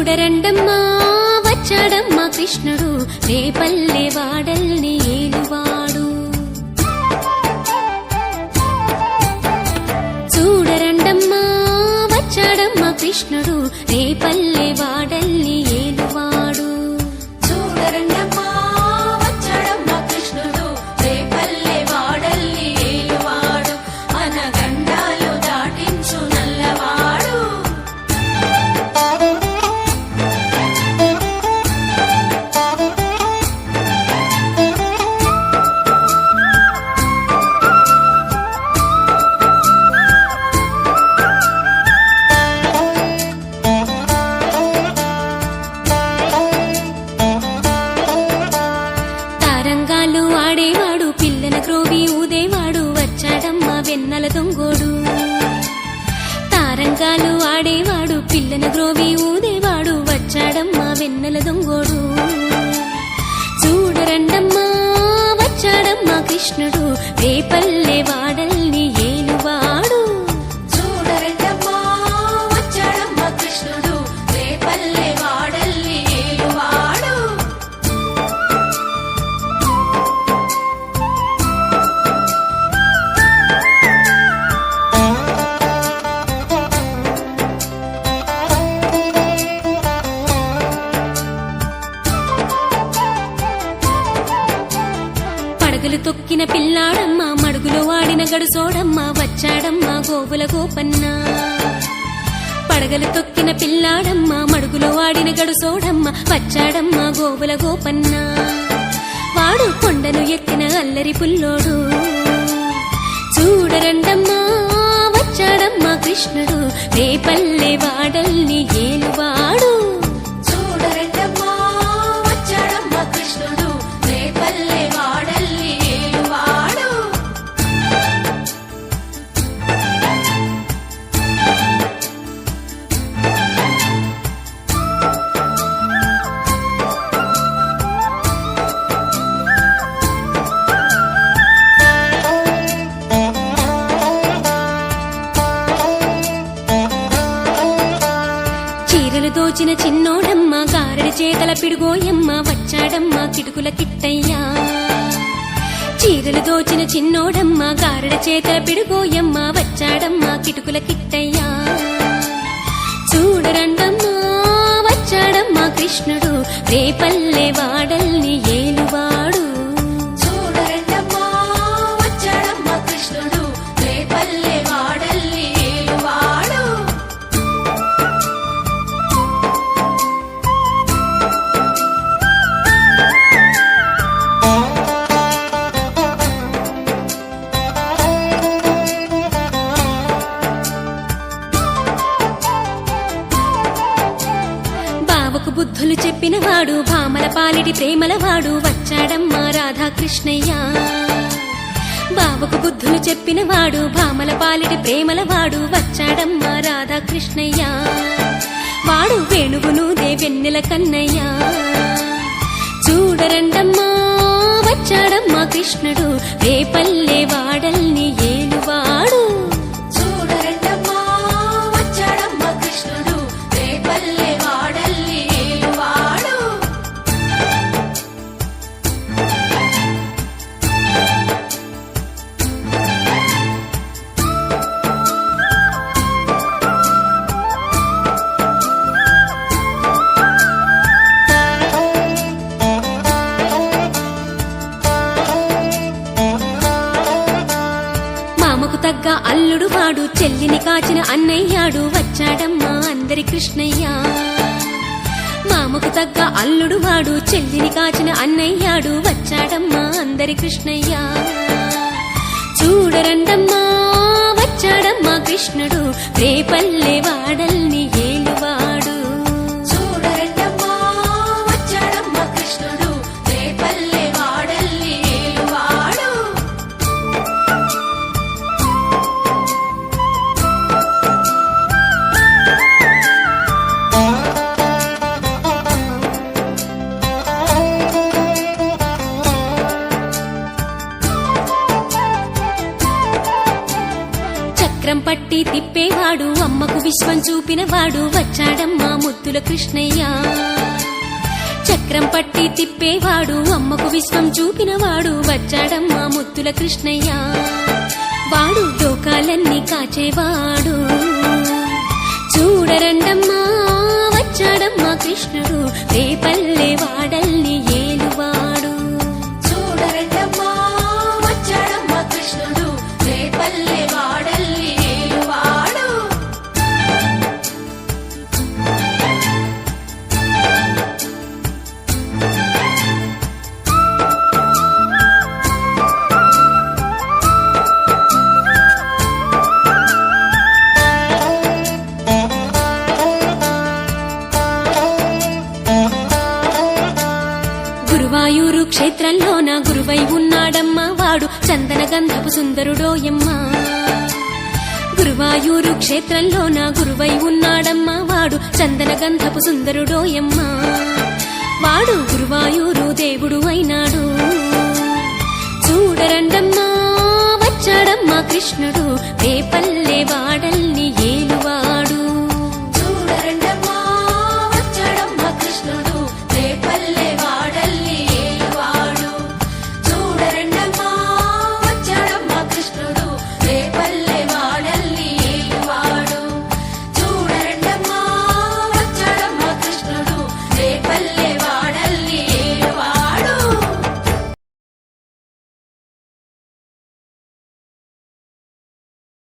చూడరండమ్మా వచ్చాడమ్మా కృష్ణుడు రేపల్లె వాడల్ని ఏలువాడు. చూడరండమ్మా వచ్చాడమ్మా కృష్ణుడు రేపల్లె వాడల్ని ఏలువాడు. చూడరండమ్మా వచ్చాడమ్మా కృష్ణుడు రేపల్లె వాడల్ని ఏలువాడు. అనగండాలు దాటించు నల్లవాడు. తారంగాలు ఆడేవాడు పిల్లన క్రోవి ఊదేవాడు వచ్చాడమ్మా వెన్నెల దొంగోడు. తారంగాలు ఆడేవాడు పిల్లన గ్రోవి ఊదేవాడు వచ్చాడమ్మా వెన్నెల దొంగోడు. చూడరండమ్మా వచ్చాడమ్మా కృష్ణుడు రేపల్లె వాడల్ని ఏలువాడు. చూడరండమ్మా వచ్చాడమ్మా కృష్ణుడు రేపల్లె వాడల్ని ఏలువాడు. పడగలు తొక్కిన పిల్లాడమ్మ మడుగులో వాడిన గడుసోడమ్మ వచ్చాడమ్మా గోవుల గోపన్న. పడగలు తొక్కిన పిల్లాడమ్మ మడుగులో వాడిన గడుసోడమ్మ వచ్చాడమ్మా గోవుల గోపన్న. వాడు కొండను ఎత్తిన అల్లరి పుల్లోడు. చూడరండమ్మా వచ్చాడమ్మా కృష్ణుడు రేపల్లె వాడల్ని ఏలువాడు. చూడరండమ్మా వచ్చాడమ్మా కృష్ణుడు రేపల్లె వాడల్ని ఏలువాడు. చీరలు దోచిన చిన్నోడమ్మ గారడి చేతల పిడుగోయమ్మ వచ్చాడమ్మా కిటుకుల కిట్టయ్యా. చీరలు దోచిన చిన్నోడమ్మ గారడి చేతల పిడుగోయమ్మ వచ్చాడమ్మా కిటుకుల కిట్టయ్యా. చూడరండమ్మా వచ్చాడమ్మా కృష్ణుడు రేపల్లె వాడల్ని ఏలువాడు. చూడరండమ్మా వచ్చాడమ్మా కృష్ణుడు రేపల్లె వాడల్ని ఏలువాడు. బావకు బుద్ధులు చెప్పినవాడు భామల పాలిటి ప్రేమలవాడు వచ్చాడమ్మా రాధాకృష్ణయ్య. బావకు బుద్ధులు చెప్పినవాడు భామల పాలిటి ప్రేమలవాడు వచ్చాడమ్మా రాధాకృష్ణయ్య. వాడు వేణువును దేవెన్నెల కన్నయ్య. చూడరండమ్మా వచ్చాడమ్మా కృష్ణుడు రేపల్లె వాడల్ని ఏలువాడు. చూడరండమ్మా వచ్చాడమ్మా కృష్ణుడు రేపల్లె వాడల్ని ఏలువాడు. మామకు తగ్గ అల్లుడు వాడు చెల్లిని కాచిన అన్నయ్యాడు వచ్చాడమ్మా అందరి కృష్ణయ్య. మామకు తగ్గ అల్లుడు వాడు చెల్లిని కాచిన అన్నయ్యాడు వచ్చాడమ్మా అందరి కృష్ణయ్య. చూడరండమ్మా వచ్చాడమ్మా కృష్ణుడు రేపల్లె వాడల్ని ఏలువాడు. చూడరండమ్మా వచ్చాడమ్మా కృష్ణుడు రేపల్లె వాడల్ని ఏలువాడు. చక్రం పట్టి తిప్పేవాడు అమ్మకు విశ్వం చూపిన వాడు వచ్చాడమ్మా ముద్దుల కృష్ణయ్య చక్రం పట్టి తిప్పేవాడు అమ్మకు విశ్వం చూపినవాడు వచ్చాడమ్మా ముద్దుల కృష్ణయ్య వాడు లోకాలన్నీ కాచేవాడు చూడరండమ్మా వచ్చాడమ్మా కృష్ణుడు రేపల్లె వాడల్ని ఏలువాడు చూడరండమ్మా వచ్చాడమ్మా కృష్ణుడు రేపల్లె వాడల్ని ఏలువాడు గురువాయూరు క్షేత్రంలోన గురువై ఉన్నాడమ్మా వాడు చందన గంధపు సుందరుడోయమ్మా గురువాయూరు క్షేత్రంలోన గురువై ఉన్నాడమ్మా వాడు చందన గంధపు సుందరుడోయమ్మా వాడు గురువాయూరు దేవుడు అయినాడు చూడరండమ్మా వచ్చాడమ్మా కృష్ణుడు రేపల్లె వాడల్ని